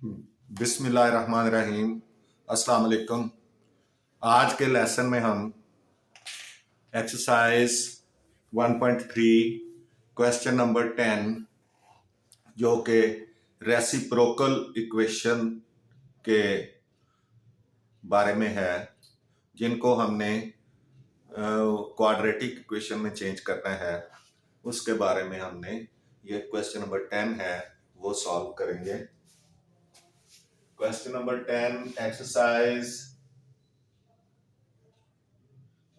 बिस्मिल्लाहिर्रहमानिर्रहीम। अस्सलाम वालेकुम। आज के लेसन में हम एक्सरसाइज 1.3 क्वेश्चन नंबर 10 जो कि रेसिप्रोकल इक्वेशन के बारे में है, जिनको हमने क्वाड्रेटिक इक्वेशन में चेंज करना है, उसके बारे में हमने ये क्वेश्चन नंबर 10 है वो सॉल्व करेंगे। Question number 10 exercise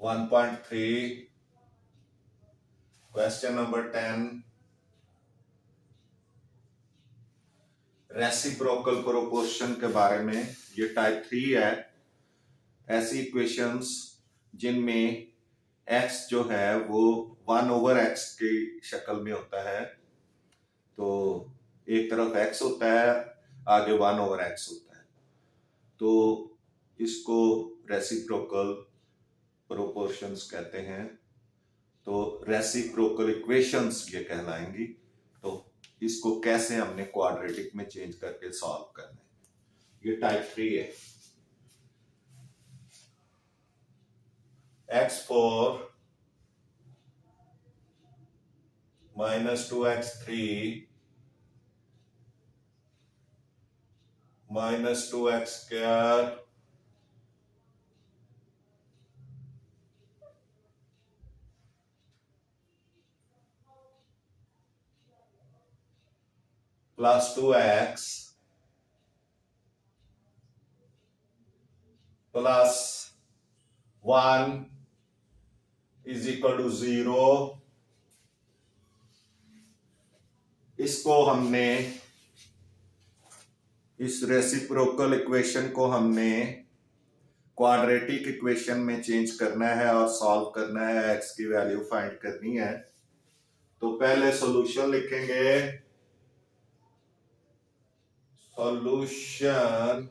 1.3 question number 10 reciprocal proportion के बारे में। ये टाइप 3 है। ऐसी इक्वेशंस जिनमें x जो है वो 1/x की शक्ल में होता है, तो एक तरफ x होता है, आगे 1/x होता है, तो इसको रेसिप्रोकल प्रोपोर्शंस कहते हैं। तो रेसिप्रोकल इक्वेशंस ये कहलाएंगी। तो इसको कैसे हमने क्वाड्रेटिक में चेंज करके सॉल्व करना है, ये टाइप 3 है। x4 minus 2x3 minus 2x square plus 2x plus 1 is equal to 0। इसको हमने, इस रेसिप्रोकल इक्वेशन को हमने क्वाड्रेटिक इक्वेशन में चेंज करना है और सॉल्व करना है, x की वैल्यू फाइंड करनी है। तो पहले सॉल्यूशन लिखेंगे। Solution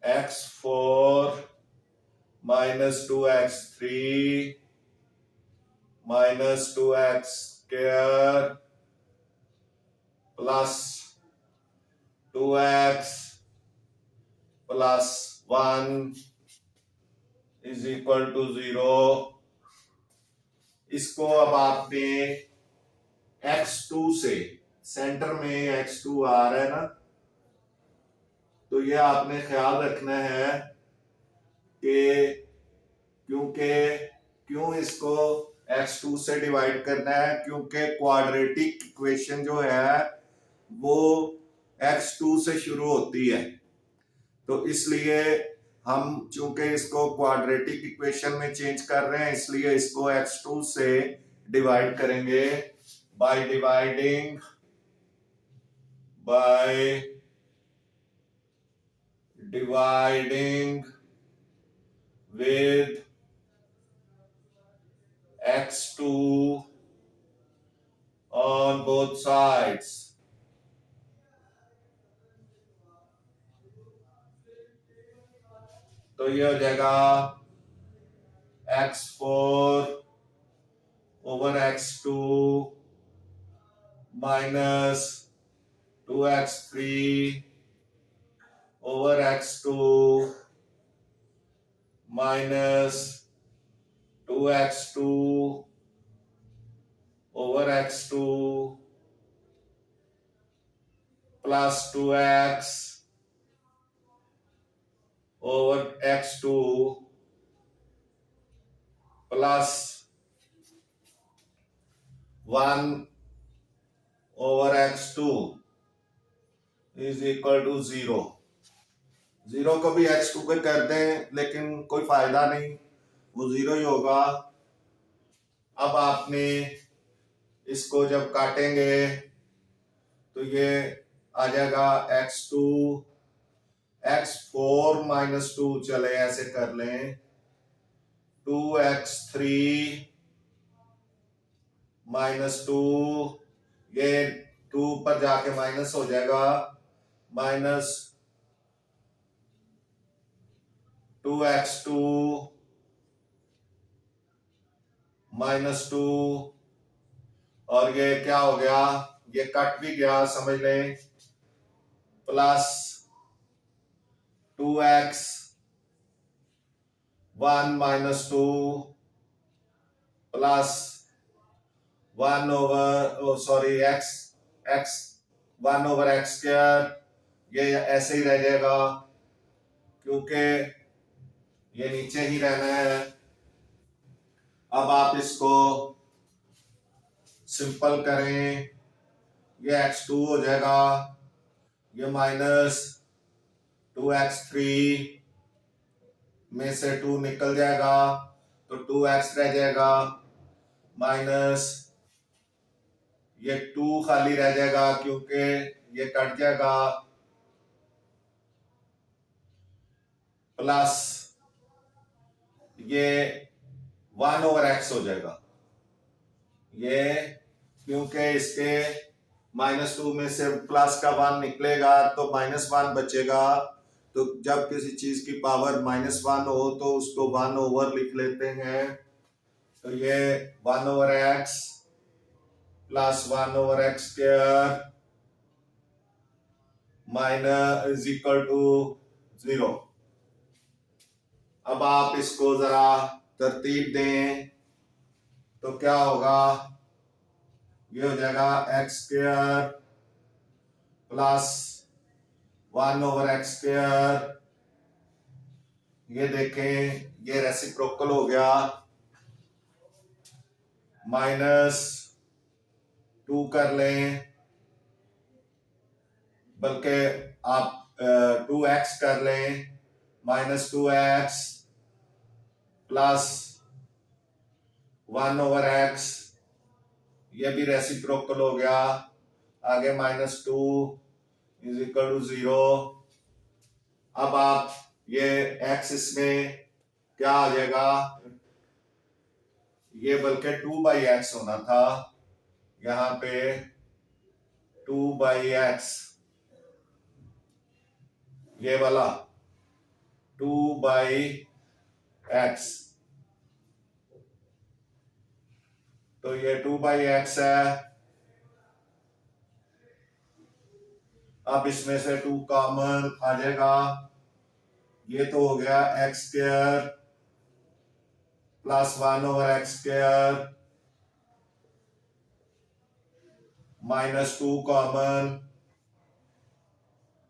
x4 minus 2x3 minus 2x square plus 2x plus 1 is equal to 0। इसको अब आपने x2 से, सेंटर में x2 आ रहा है ना, तो ये आपने ख्याल रखना है कि क्यों इसको x2 से डिवाइड करना है, क्योंकि क्वाड्रेटिक इक्वेशन जो है वो x2 से शुरू होती है। तो इसलिए हम चूंकि इसको क्वाड्रेटिक इक्वेशन में चेंज कर रहे हैं, इसलिए इसको x2 से डिवाइड करेंगे by dividing with x2 on both sides। तो ये हो जाएगा x4 over x2 minus 2x3 over x2 minus 2x2 over x2 plus 2x over x2 plus 1 over x2 is equal to 0। 0 को भी x2 पे कर दें लेकिन कोई फायदा नहीं, वो 0 ही होगा। अब आपने इसको जब काटेंगे तो ये आ जाएगा x2, x4 minus 2, चले ऐसे कर लें, 2x3 minus 2, ये 2 पर जाके माइनस हो जाएगा, माइनस 2x2 minus 2, और ये क्या हो गया ये कट भी गया समझ लें, plus 2x 1 minus 2 plus 1 over sorry x x 1 over x square, ये ऐसे ही रह जाएगा क्योंकि ये नीचे ही रहना है। अब आप इसको सिंपल करें, ये x2 हो जाएगा, ये माइनस 2x3 में से 2 निकल जाएगा तो 2x रह जाएगा, माइनस ये 2 खाली रह जाएगा क्योंकि ये कट जाएगा, प्लस ये 1 ओवर एक्स हो जाएगा, ये क्योंकि इसके -2 में से प्लस का 1 निकलेगा तो -1 बचेगा। तो जब किसी चीज की पावर -1 हो तो उसको 1 ओवर लिख लेते हैं। तो ये 1 over x plus 1 over x square minus is equal to 0। अब आप इसको जरा तरतीब दें तो क्या होगा, ये हो जाएगा x square plus 1 over x square, ये देखें ये रेसिप्रोकल हो गया, -2 कर लें, बल्कि आप 2x कर लें, -2x प्लस 1 ओवर एक्स, ये भी रेसिप्रोकल हो गया, आगे -2 इज इक्वल टू 0। अब आप ये x इसमें क्या आ जाएगा, ये बल्कि 2/x होना था, यहां पे 2/x, ये वाला 2/x, तो ये 2/x है। अब इसमें से 2 कॉमन आ जाएगा, ये तो हो गया x square plus 1 over x square -2 common,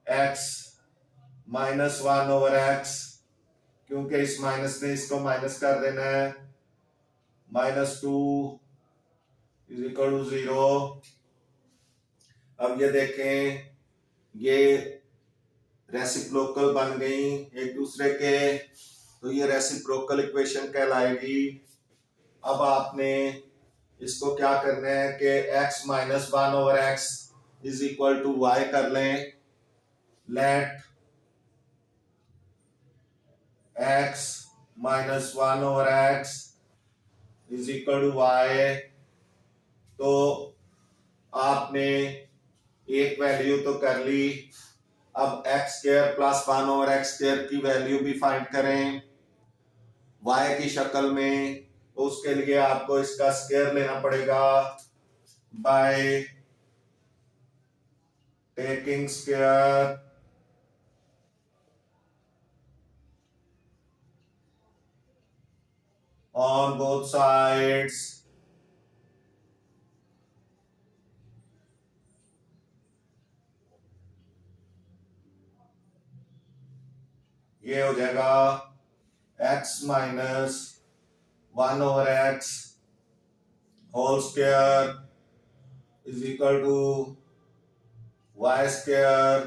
x -1 over x, क्योंकि इस माइनस ने इसको माइनस कर देना है, -2 इज इक्वल टू 0। अब ये देखें ये रेसिप्रोकल बन गई एक दूसरे के, तो ये रेसिप्रोकल इक्वेशन कहलाएगी। अब आपने इसको क्या करना है कि x -1 over x is equal to y कर लें, let x -1 over x is equal to y। तो आपने एक वैल्यू तो कर ली, अब x square plus 1 over x square की वैल्यू भी फाइंड करें y की शक्ल में, तो उसके लिए आपको इसका स्क्वायर लेना पड़ेगा by taking square on both sides. ये हो जाएगा x -1 over x whole square is equal to y square,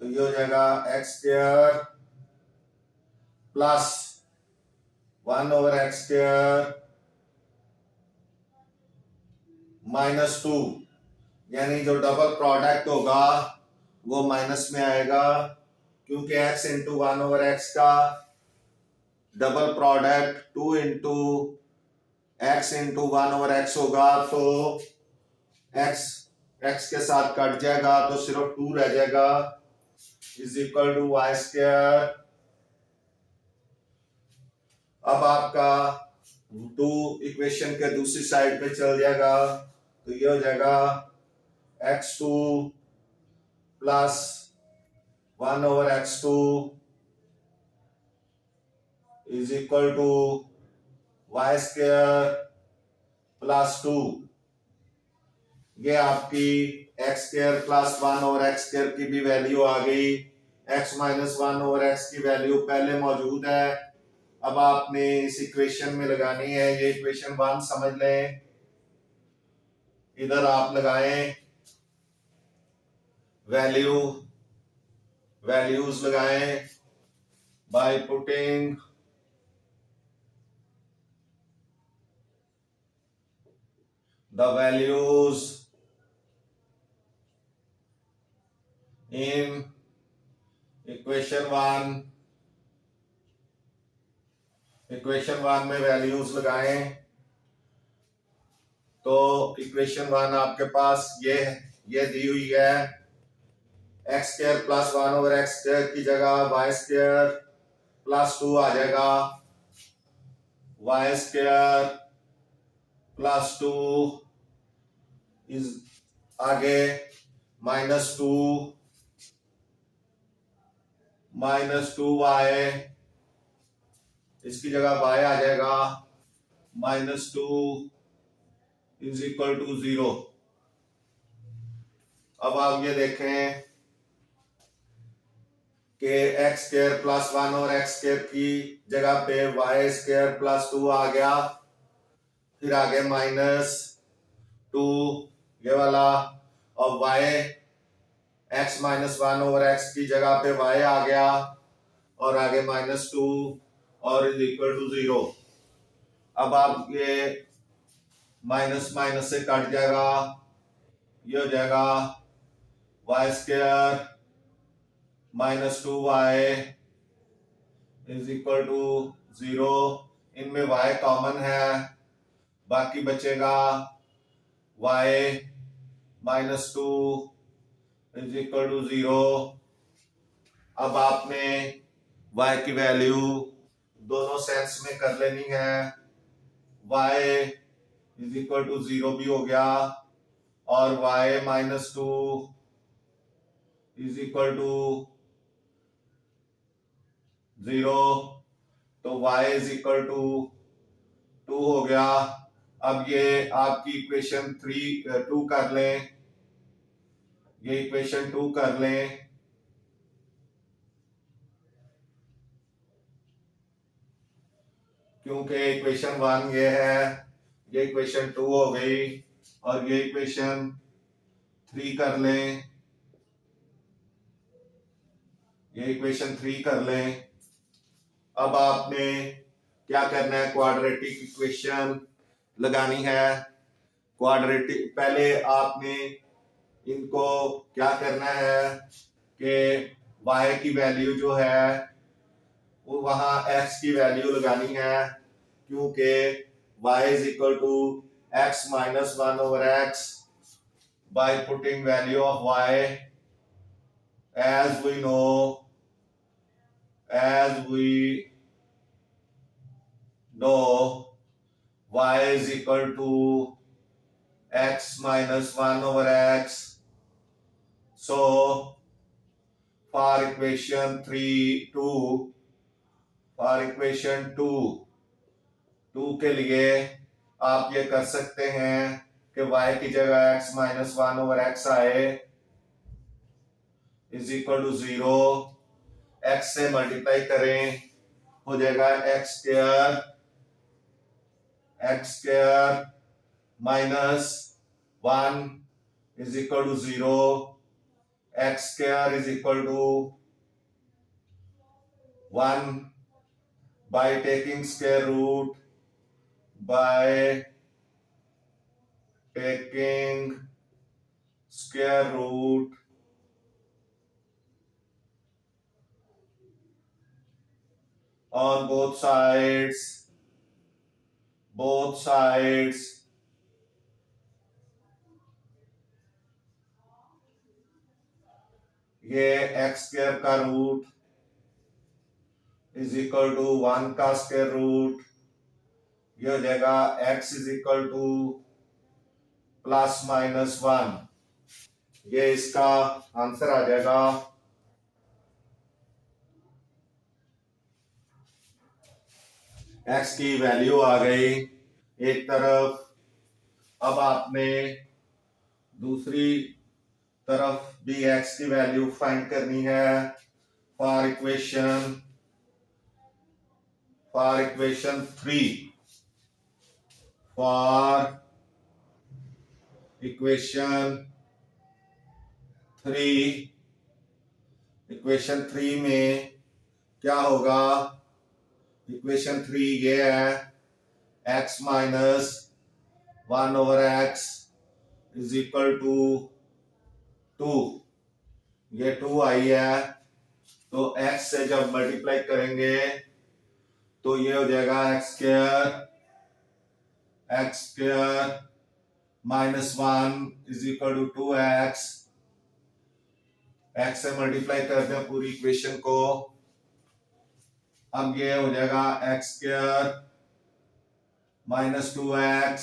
तो ये हो जाएगा x square plus 1 over x square -2, यानी जो डबल प्रोडक्ट होगा वो माइनस में आएगा, क्योंकि x इंटू 1 ओवर एक्स का double product 2 into x into 1 over x होगा, तो x के साथ कट जाएगा तो सिर्फ 2 रह जाएगा, is equal to y square. अब आपका 2 इक्वेशन के दूसरी साइड पे चल जाएगा, तो ये हो जाएगा x2 plus 1/x2 is equal to y square plus 2। ये आपकी x square plus 1/x square की भी वैल्यू आ गई। x माइनस 1/x की वैल्यू पहले मौजूद है। अब आपने इस इक्वेशन में लगानी है। ये इक्वेशन 1 समझ लें, इधर आप लगाएं वैल्यूज लगाएं by putting the values in equation 1 में वैल्यूज लगाएं। तो इक्वेशन 1 आपके पास ये दी हुई है। X square plus 1/x square की जगह वाई स्क्वायर प्लस 2 आ जाएगा। वाई स्क्वायर प्लस 2 इज आगे -2 -2y, इसकी जगह y आ जाएगा -2 इज इक्वल टू 0। अब आप ये देखें कि x square plus 1/x square की जगह पे वाई स्क्वायर प्लस 2 आ गया। फिर आगे -2 ये वाला, और y x माइनस 1/x की जगह पे y आ गया, और आगे -2 और इज इक्वल टू 0। अब आप ये माइनस माइनस से कट जाएगा, ये हो जाएगा y square -2y is equal to 0। इनमें y कॉमन है, बाकी बचेगा y -2 इज इक्वल टू 0। अब आपने y की वैल्यू दोनों सेंस में कर लेनी है। y इज इक्वल टू 0 भी हो गया, और y -2 इज इक्वल टू 0, तो y इज इक्वल टू 2 हो गया। अब ये आपकी इक्वेशन 2 कर लें, ये इक्वेशन 2 कर लें। क्योंकि इक्वेशन 1 ये है, ये इक्वेशन 2 हो गई, और ये इक्वेशन 3 कर लें, ये इक्वेशन 3 कर लें। अब आपने क्या करना है, क्वाड्रेटिक इक्वेशन लगानी है। क्वाड्रेटिक पहले आपने इनको क्या करना है कि y की वैल्यू जो है वो वहां x की वैल्यू लगानी है, क्योंकि y is equal to x minus 1/x by putting value of y as we know y is equal to x minus 1/x. So for equation 2 के लिए आप ये कर सकते हैं कि y की जगह x माइनस 1/x आए इज इक्वल टू 0। x से मल्टीप्लाई करें, हो जाएगा x square minus 1 is equal to 0। x square is equal to 1 by taking square root on both sides ये x स्क्वायर का रूट इज इक्वल टू 1 का square root, ये हो जाएगा x is equal two plus minus 1, ये इसका answer आ जाएगा। X की वैल्यू आ गई एक तरफ। अब आपने दूसरी तरफ भी एक्स की वैल्यू फाइंड करनी है फॉर इक्वेशन 3, फॉर इक्वेशन 3 में क्या होगा? इक्वेशन 3 ये है, x minus 1/x is equal to 2, ये 2 आई है। तो x से जब मल्टीप्लाई करेंगे तो ये हो जाएगा x square minus 1 is equal to 2x। x से मल्टीप्लाई करते हैं पूरी इक्वेशन को। अब ये हो जाएगा x square minus 2x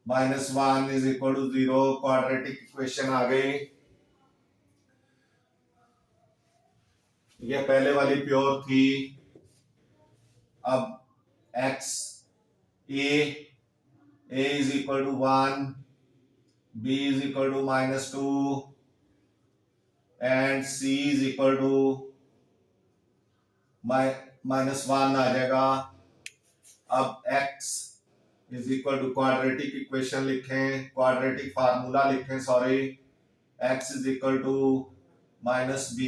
minus 1 is equal to 0। Quadratic equation आ गई। ये पहले वाली प्योर थी। अब x a is equal to 1, b is equal to minus 2 and c is equal to minus 1 आ जाएगा। अब x is equal to quadratic equation लिखें, क्वाड्रेटिक फार्मूला लिखें, sorry. x is equal to minus b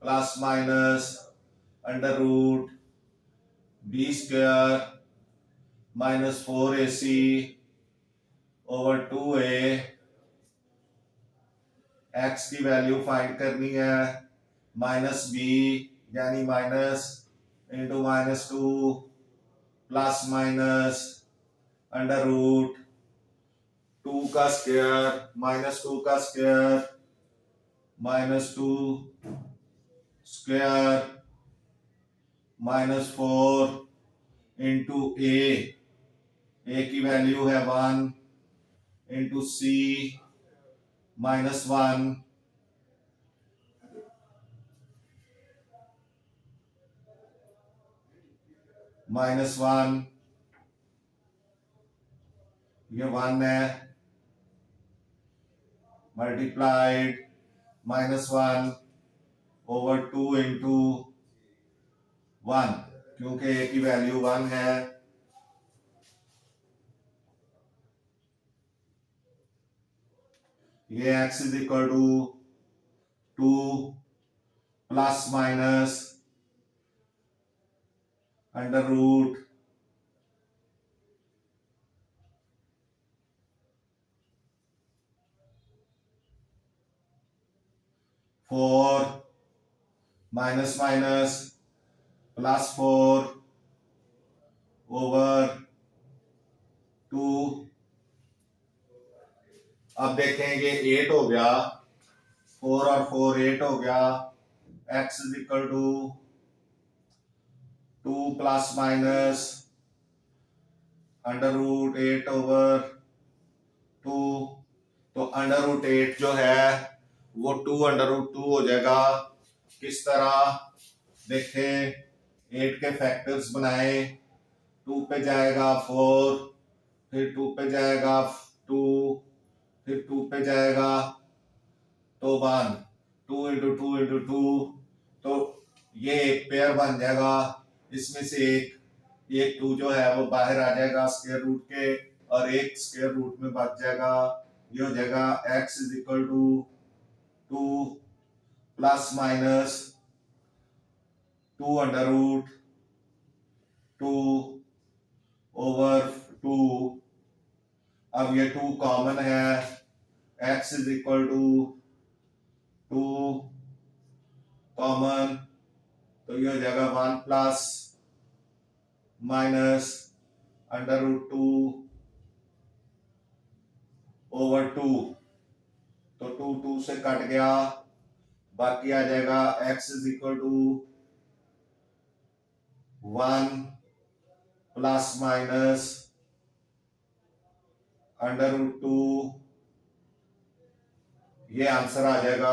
plus minus under root B square minus 4ac over 2a। x की value find करनी है, minus b यानी minus into minus 2 plus minus under root 2 का square minus 2 का square minus 2 square minus 4 into A की value है 1 into सी minus 1 minus 1, ये 1 है, मल्टीप्लाइड माइनस 1 ओवर 2 इंटू 1, क्योंकि ए की वैल्यू 1 है। ये x is equal to 2 plus minus under root 4 minus minus plus 4 over 2। अब देखेंगे 8 हो गया, 4 और 4 8 हो गया। x is equal to 2 plus minus under root 8 over 2। तो अंडर रूट 8 जो है वो 2 अंडर रूट 2 हो जाएगा। किस तरह देखें, 8 के फैक्टर्स बनाए, 2 पे जाएगा 4, फिर 2 पे जाएगा 2, फिर 2 पे जाएगा तो 1, 2 इंटू 2 इंटू 2, तो ये एक पेयर बन जाएगा। इसमें से एक 2 जो है वो बाहर आ जाएगा स्क्वायर रूट के, और एक स्क्वायर रूट में बच जाएगा। ये हो जाएगा x is equal to 2 plus minus 2 under root 2 over 2। अब ये 2 कॉमन है, x is equal to 2 common, तो ये हो जाएगा 1 plus minus under root 2 over 2। तो 2 2 से कट गया, बाकी आ जाएगा x is equal to 1 plus minus under root 2, ये आंसर आ जाएगा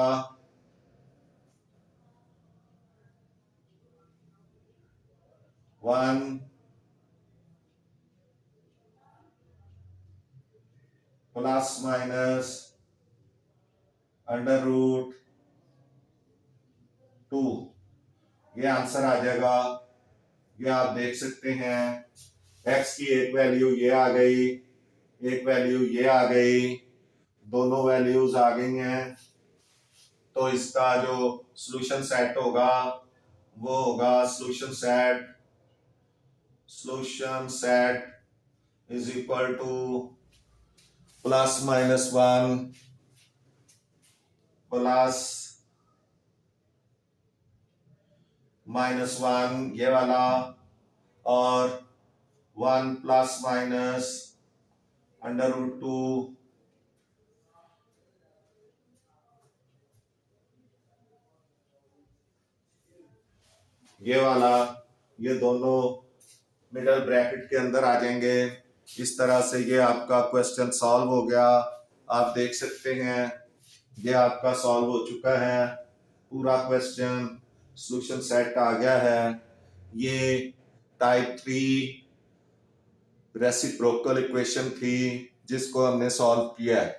1 प्लस माइनस अंडर रूट 2, ये आंसर आ जाएगा। ये आप देख सकते हैं x की एक वैल्यू ये आ गई, एक वैल्यू ये आ गई, दोनों वैल्यूज आ गई हैं। तो इसका जो सॉल्यूशन सेट होगा वो होगा solution set is equal to +-1 +-1 ये वाला, और 1 ± अंडर रूट 2 ये वाला, ये दोनों मिडल ब्रैकेट के अंदर आ जाएंगे। इस तरह से ये आपका क्वेश्चन सॉल्व हो गया। आप देख सकते हैं ये आपका सॉल्व हो चुका है पूरा क्वेश्चन, सॉल्यूशन सेट आ गया है। ये टाइप 3 रेसिप्रोकल इक्वेशन थी जिसको हमने सॉल्व किया है।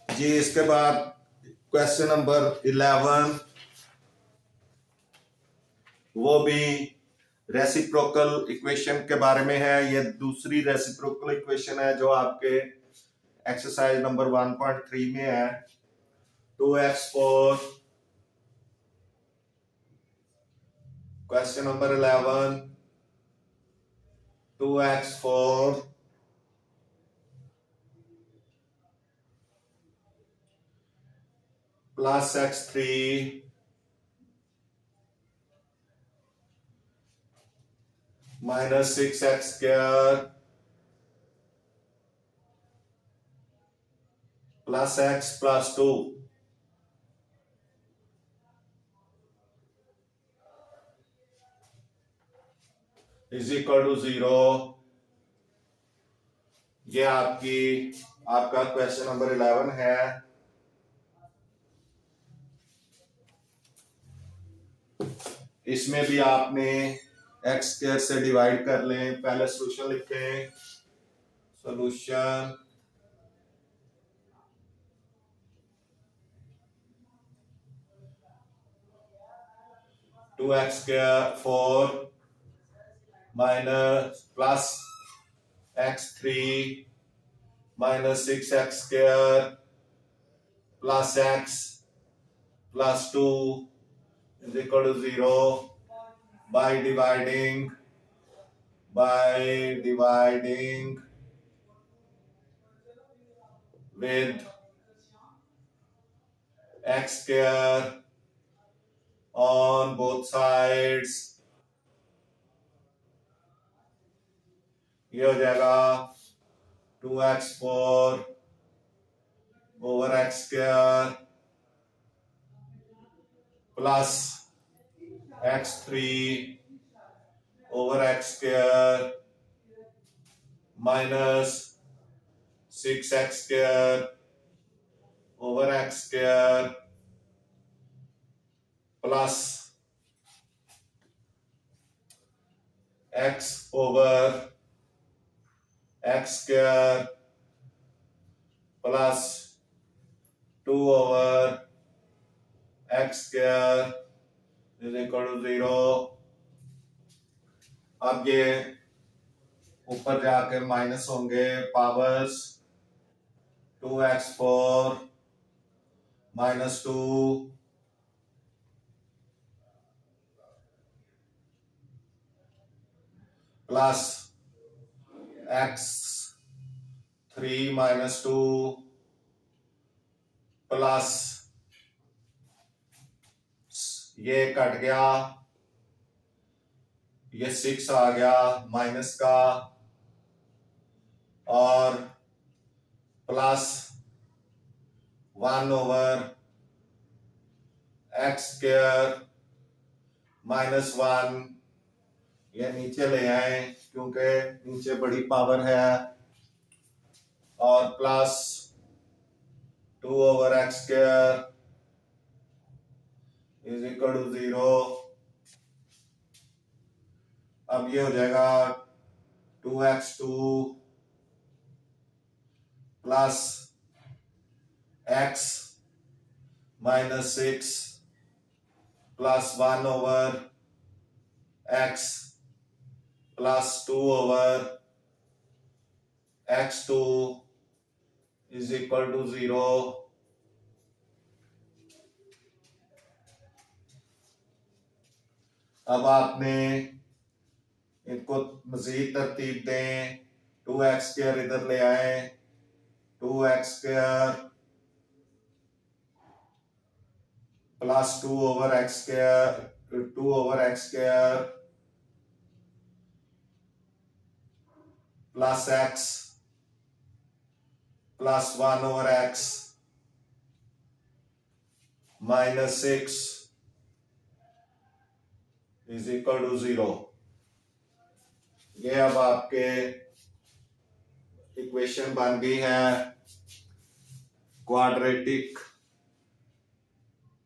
जी इसके बाद क्वेश्चन नंबर 11, वो भी रेसिप्रोकल इक्वेशन के बारे में है। ये दूसरी रेसिप्रोकल इक्वेशन है जो आपके एक्सरसाइज नंबर 1.3 में है। 2x4, question number 11, 2x4 plus x3 minus 6x² plus x plus 2 is equal to 0। ये आपका क्वेश्चन नंबर 11 है। इसमें भी आपने x² से डिवाइड कर लें। पहले सॉल्यूशन लिखें, solution 2x4 minus plus x3 minus 6x² plus x plus 2 is equal to 0 by dividing with x² on both sides। ये हो जाएगा 2x4 over x² plus x3 over x² minus 6x² over x² plus x over x² plus 2 over x² is equal to 0। अब ये ऊपर जाके minus होंगे powers 2x4 -2 plus x3 -2 plus ये cut गया, ये 6 आ गया माइनस का, और प्लस 1/x² -1, ये नीचे ले आए क्योंकि नीचे बड़ी पावर है, और plus 2/x² is equal to 0। अब ये हो जाएगा 2x2 plus x -6 plus 1/x plus 2/x2 is equal to 0। अब आपने इनको मजीद तरतीब दें, 2x² इधर ले आए, 2x² plus 2/x² plus x plus 1/x -6 is equal to 0। ये अब आपके इक्वेशन बन गई है, क्वाड्रेटिक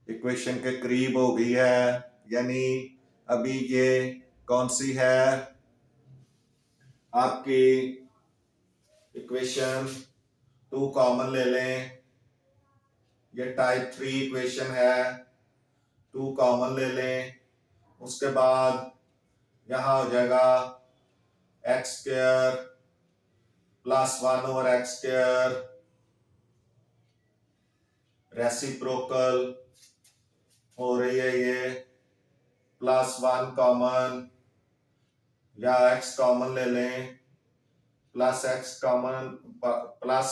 इक्वेशन के करीब हो गई है। यानी अभी ये कौन सी है आपकी इक्वेशन 2 कॉमन ले लें, ये टाइप 3 इक्वेशन है, 2 कॉमन ले लें, उसके बाद यहां हो जाएगा x² प्लस 1/x² रेसिप्रोकल हो रही है ये, प्लस 1 कॉमन या x कॉमन ले लें, प्लस x कॉमन प्लस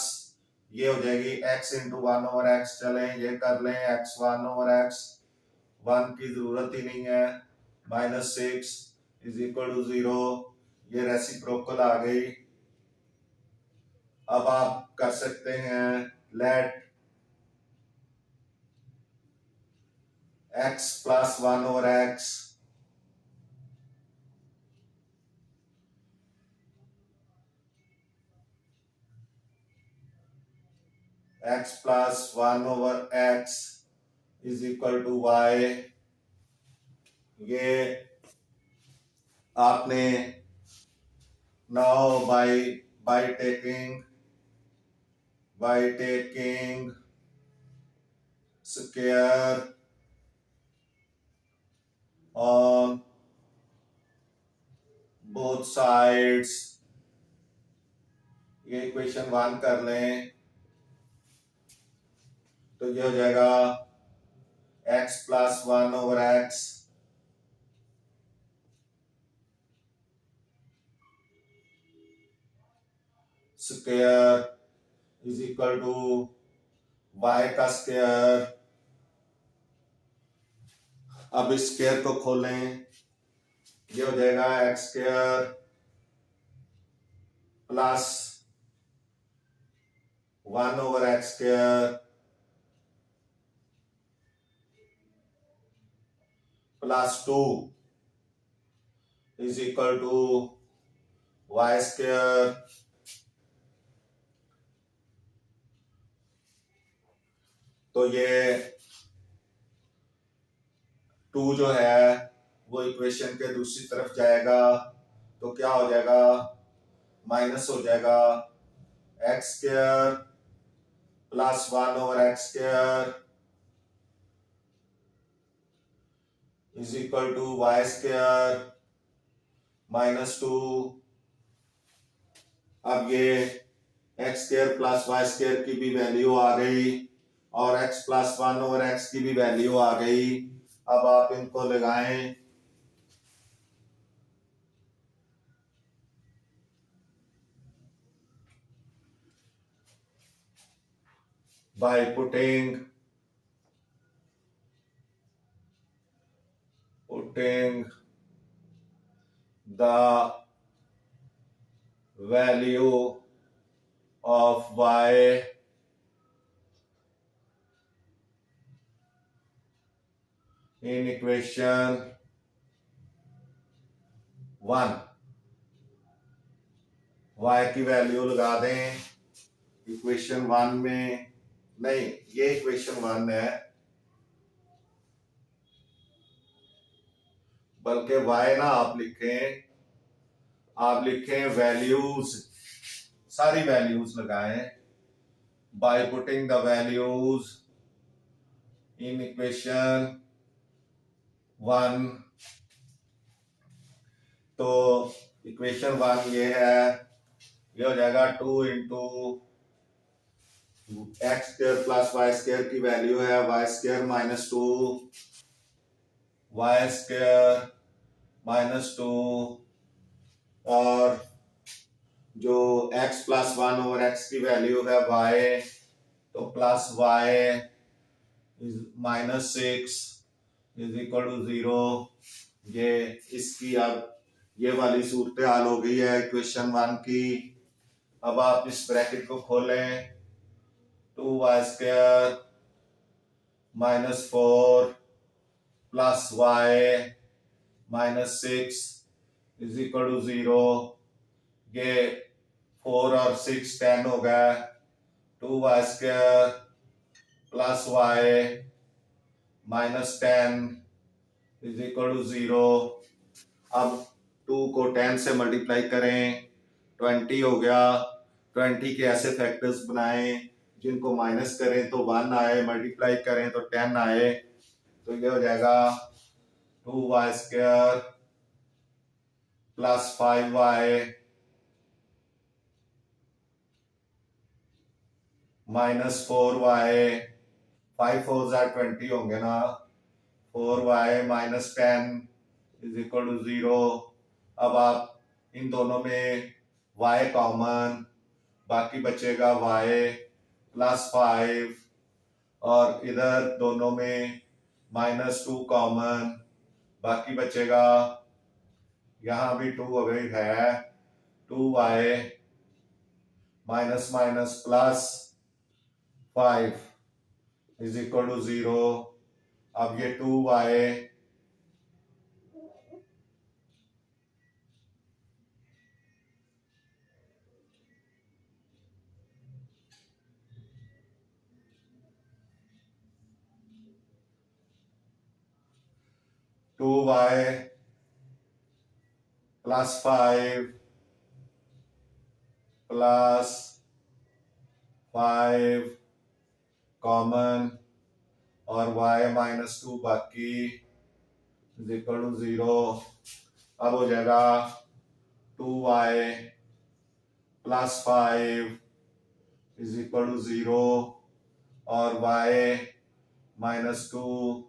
ये हो जाएगी x इंटू 1/x, चलें ये कर लें, x 1/x, 1 की जरूरत ही नहीं है, -6 इज इक्वल टू 0। ये रेसिप्रोकल आ गई। अब आप कर सकते हैं let x plus 1/x x plus 1/x is equal to y। ये आपने now by taking square on both sides, ये इक्वेशन 1 कर लें तो ये हो जाएगा x plus 1/x square is equal to y का स्क्वायर। अब इस स्क्वायर को खोलें, ये हो जाएगा x² plus 1/x² plus 2 is equal to y²। तो ये 2 जो है वो इक्वेशन के दूसरी तरफ जाएगा, तो क्या हो जाएगा, माइनस हो जाएगा x² plus 1/x² is equal to y square -2। अब ये x square plus y square की भी वैल्यू आ गई और x प्लस 1/x की भी वैल्यू आ गई। अब आप इनको लगाएं, by putting the value of y in equation 1, y की वैल्यू लगा दें इक्वेशन 1 में। नहीं, ये इक्वेशन 1 है, बल्कि y ना आप लिखें वैल्यूज, सारी वैल्यूज लगाएं। By putting the values in equation 1, तो इक्वेशन 1 ये है, ये हो जाएगा 2 into x square plus y square की वैल्यू है वाई स्क्वायर -2, वाई स्क्वायर -2, और जो x प्लस 1/x की वैल्यू है y, तो प्लस y इज -6 इज इक्वल टू 0। ये इसकी अब ये वाली सूरत हाल हो गई है इक्वेशन 1 की। अब आप इस ब्रैकेट को खोलें, 2y² -4 plus y -6 is equal to 0। ये 4 और 6 10 हो गया। 2y² plus y -10 is equal to 0। अब 2 को 10 से मल्टीप्लाई करें, 20 हो गया। 20 के ऐसे फैक्टर्स बनाएं जिनको माइनस करें तो 1 आए, मल्टीप्लाई करें तो 10 आए। तो ये हो जाएगा 2y² प्लस 5y -4y, 5 4 20 होंगे ना, 4y -10 इज इक्वल टू 0। अब आप इन दोनों में y कॉमन, बाकी बचेगा y +5, और इधर दोनों में -2 कॉमन, बाकी बचेगा, यहां भी 2 अभी है, 2y -5 इज इक्वल टू 0। अब ये 2y +5 +5 कॉमन और y -2 बाकी इज इक्वल टू 0। अब हो जाएगा 2y +5 इज इक्वल टू 0 और y -2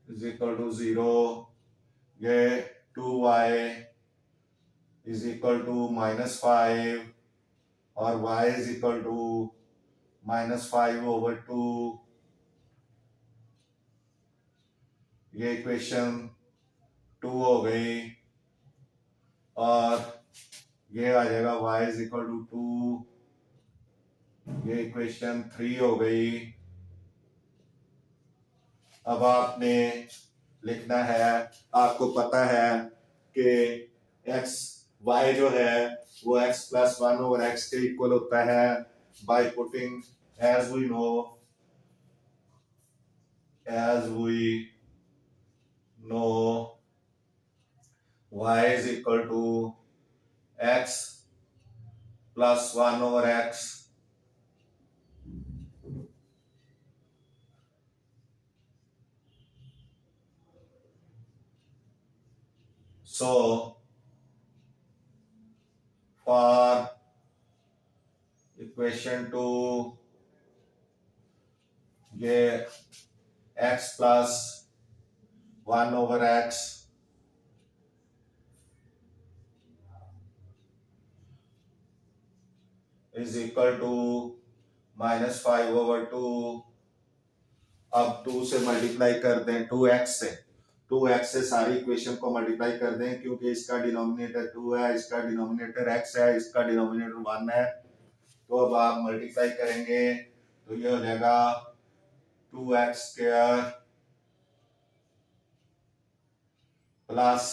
इज इक्वल टू 0। ये 2y इज इक्वल टू -5 और y इज इक्वल टू -5/2। ये इक्वेशन 2 हो गई, और ये आ जाएगा y इज इक्वल टू 2। ये इक्वेशन 3 हो गई। अब आपने लिखना है, आपको पता है कि x y जो है वो x + 1/x के इक्वल होता है by putting, as we know y is equal to x + 1/x so for equation two ये x plus 1/x is equal to -5/2। अब 2 से मल्टीप्लाई कर दें, 2x से सारी इक्वेशन को मल्टीप्लाई कर दें, क्योंकि इसका डिनोमिनेटर 2 है, इसका डिनोमिनेटर x है, इसका डिनोमिनेटर 1 है। तो अब आप मल्टीप्लाई करेंगे तो ये हो जाएगा 2x² plus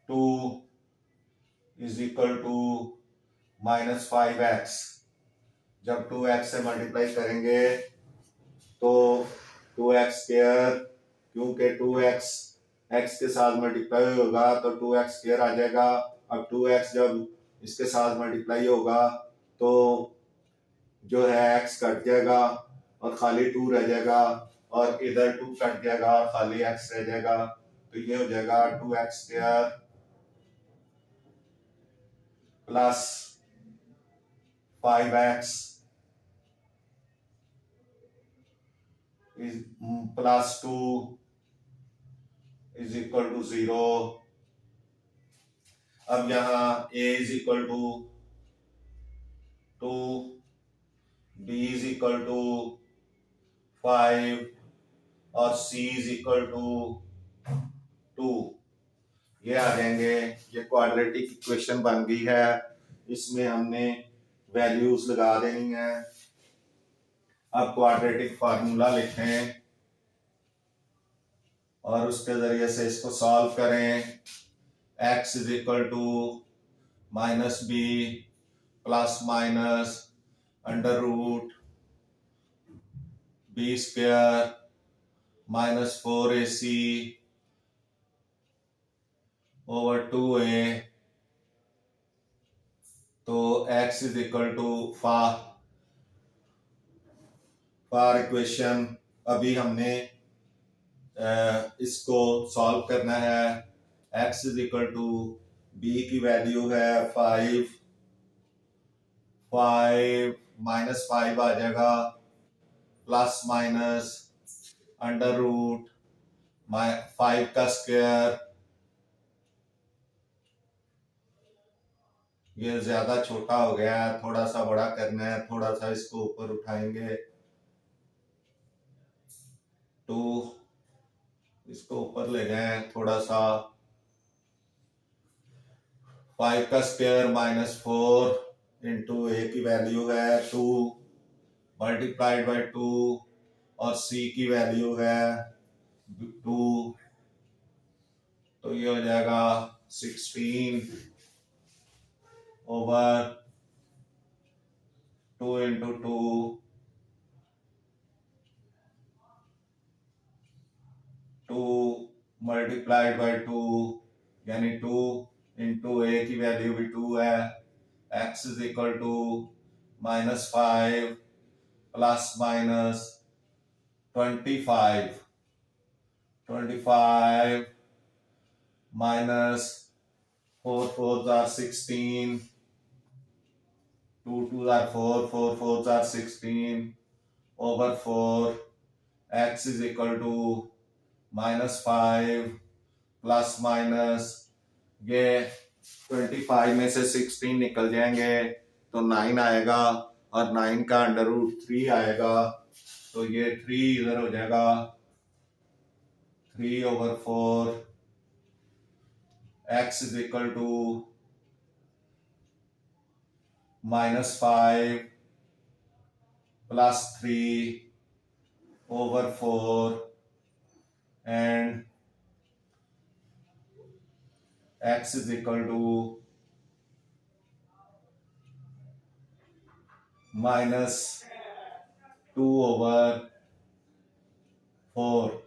2 is equal to -5x। जब 2x से मल्टीप्लाई करेंगे तो 2x², क्योंकि 2x x के साथ मल्टीप्लाई होगा तो 2x² आ जाएगा। अब 2x जब इसके साथ मल्टीप्लाई होगा तो जो है x कट जाएगा और खाली 2 रह जाएगा, और इधर 2 कट जाएगा और खाली x रह जाएगा। तो ये हो जाएगा 2x² plus 5x plus 2 is equal to 0। अब यहाँ a is equal to 2, b is equal to 5 और c इज इक्वल टू 2 ये आ जाएंगे। ये क्वाड्रेटिक इक्वेशन बन गई है, इसमें हमने वैल्यूज लगा देनी है। अब क्वाड्रेटिक फार्मूला लिखें और उसके जरिए से इसको सॉल्व करें। x is equal to -b plus minus under root b² -4ac over 2a। तो x is equal to for equation अभी हमने इसको सॉल्व करना है। x is equal to b की वैल्यू है 5 -5 आ जाएगा प्लस माइनस अंडर रूट 5 का स्क्वायर। ये ज्यादा छोटा हो गया है, थोड़ा सा बड़ा करना है, थोड़ा सा इसको ऊपर उठाएंगे। 2 इसको ऊपर ले जाएं थोड़ा सा। 5 का स्क्वायर -4 इंटू ए की वैल्यू है 2 मल्टीप्लाइड बाय 2 और c की वैल्यू है 2। तो ये हो जाएगा 16 ओवर 2 इंटू 2 2 मल्टीप्लाइड बाय 2 यानी 2 इंटू ए की वैल्यू भी 2 है। x is equal to -5 plus minus 25 minus 4 4s are 16 2 2s are 4 4 4s are 16 over 4 x is equal to -5 plus minus ये 25 में से 16 निकल जाएंगे तो 9 आएगा और 9 का अंडर रूट 3 आएगा। तो ये 3 इधर हो जाएगा 3 over 4 x is equal to -5 plus 3 over 4 and x is equal to -2 over 4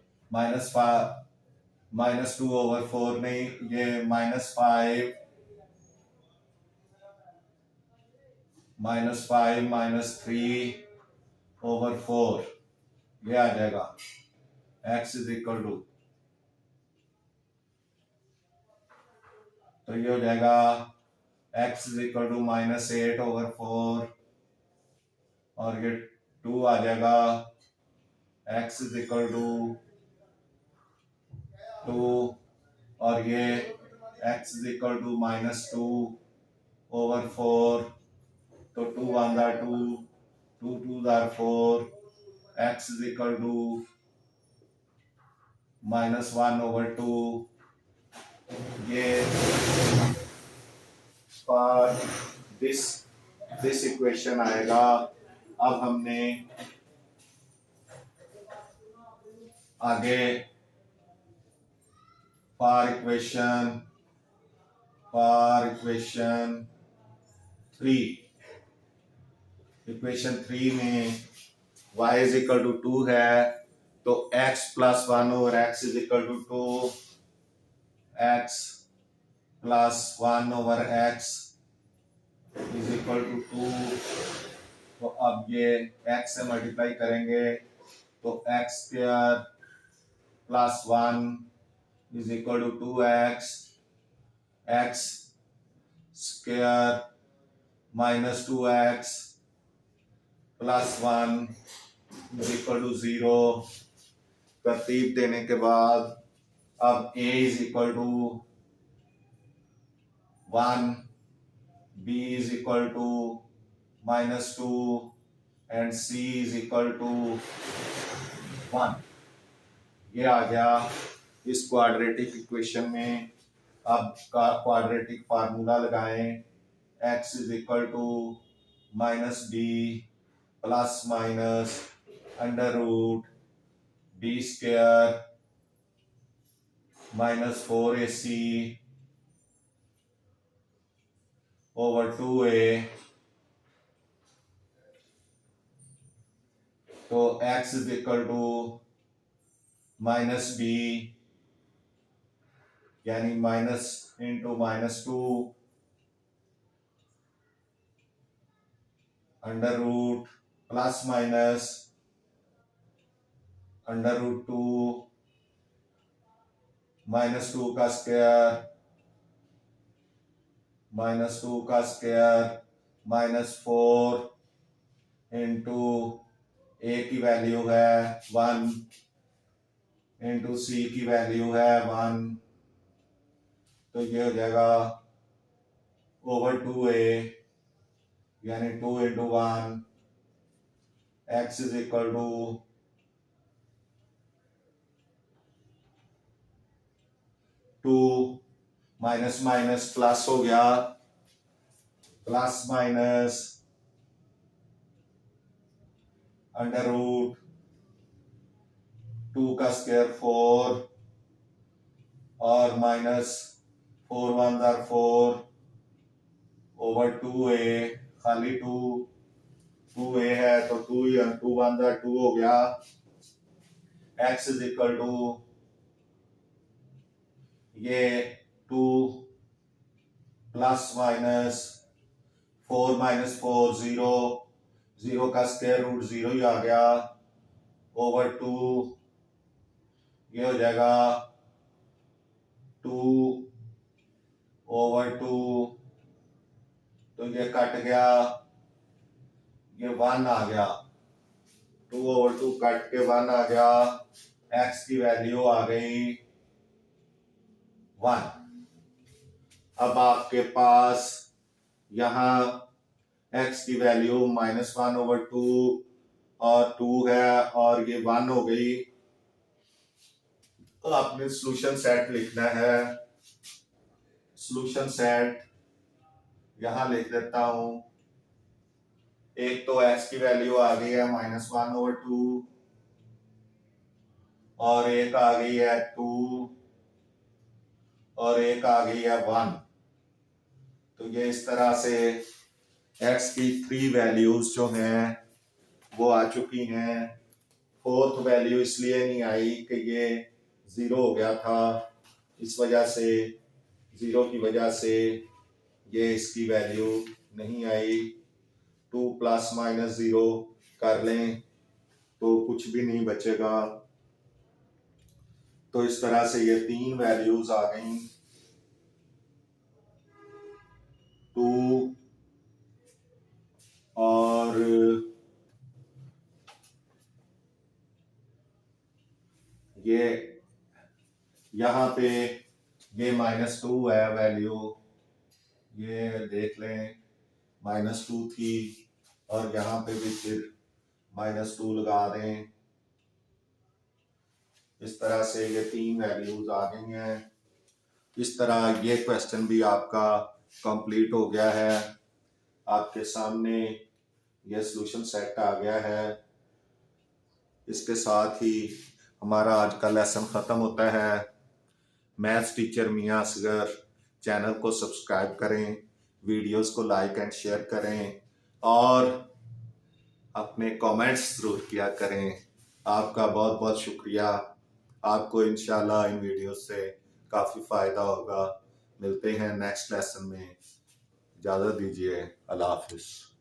-2 over 4 नहीं, ये -5 -3 over 4 ये आ जाएगा। x is equal to तो ये हो जाएगा x इज इक्वल टू -8/4 और ये 2 आ जाएगा x इज इक्वल टू 2 और ये x इज इक्वल टू -2/4 तो 2 1 2 2 2 4 x इज इक्वल टू -1/2 ये फॉर दिस इक्वेशन आएगा। अब हमने आगे फॉर इक्वेशन 3 में y इज इक्वल टू 2 है तो x plus 1/x is equal to 2 x plus 1/x is equal to 2। तो अब ये x से मल्टीप्लाई करेंगे तो x square plus 1 is equal to 2x x square minus 2x plus 1 is equal to 0। तरतीब देने के बाद अब a is equal to 1 b is equal to -2 and c is equal to 1। ये आ गया इस क्वाड्रेटिक इक्वेशन में। अब क्वाड्रेटिक फार्मूला लगाएं x is equal to -b plus minus under root b square -4ac over 2a। तो x is equal to -b यानी minus into -2 under root plus minus under root 2 -2 का square -4 into a की value है 1 into c की value है 1 तो ये हो जाएगा ओवर 2a यानी 2 into 1 x is equal to 2 minus minus plus हो गया प्लस माइनस अंडर रूट 2 का स्क्वायर 4 और -4 1 4 ओवर 2a खाली 2a है तो 2 1 2 हो गया। x इज इक्वल टू ये 2 प्लस माइनस 4 -4 0 0 का स्क्वायर रूट 0 ही आ गया ओवर 2 ये हो जाएगा 2 ओवर 2 तो ये कट गया ये 1 आ गया 2 ओवर 2 कट के 1 आ गया x की वैल्यू आ गई 1। अब आपके पास यहाँ x की वैल्यू -1/2 और 2 है और ये 1 हो गई। तो आपने सॉल्यूशन सेट लिखना है। सॉल्यूशन सेट यहां लिख देता हूं। एक तो x की वैल्यू आ गई है -1/2 और एक आ गई है 2 और एक आ गई है 1। तो ये इस तरह से x की 3 वैल्यूज जो हैं वो आ चुकी हैं। फोर्थ वैल्यू इसलिए नहीं आई कि ये 0 हो गया था, इस वजह से 0 की वजह से ये इसकी वैल्यू नहीं आई। 2 प्लस माइनस 0 कर लें तो कुछ भी नहीं बचेगा। तो इस तरह से ये 3 वैल्यूज आ गई। ये यहाँ पे ये -2 है वैल्यू, ये देख लें -2 थी, और यहाँ पे भी फिर -2 लगा दें। इस तरह से ये 3 वैल्यूज आ गई हैं। इस तरह ये क्वेश्चन भी आपका कंप्लीट हो गया है। आपके सामने ये सॉल्यूशन सेट आ गया है। इसके साथ ही हमारा आज का लेसन ख़त्म होता है। मैथ्स टीचर मियां असगर चैनल को सब्सक्राइब करें, वीडियोस को लाइक एंड शेयर करें, और अपने कमेंट्स ज़रूर किया करें। आपका बहुत बहुत शुक्रिया। आपको इंशाल्लाह इन वीडियो से काफ़ी फ़ायदा होगा। मिलते हैं नेक्स्ट लेसन में। इजाज़त दीजिए। अल्लाह हाफिज़।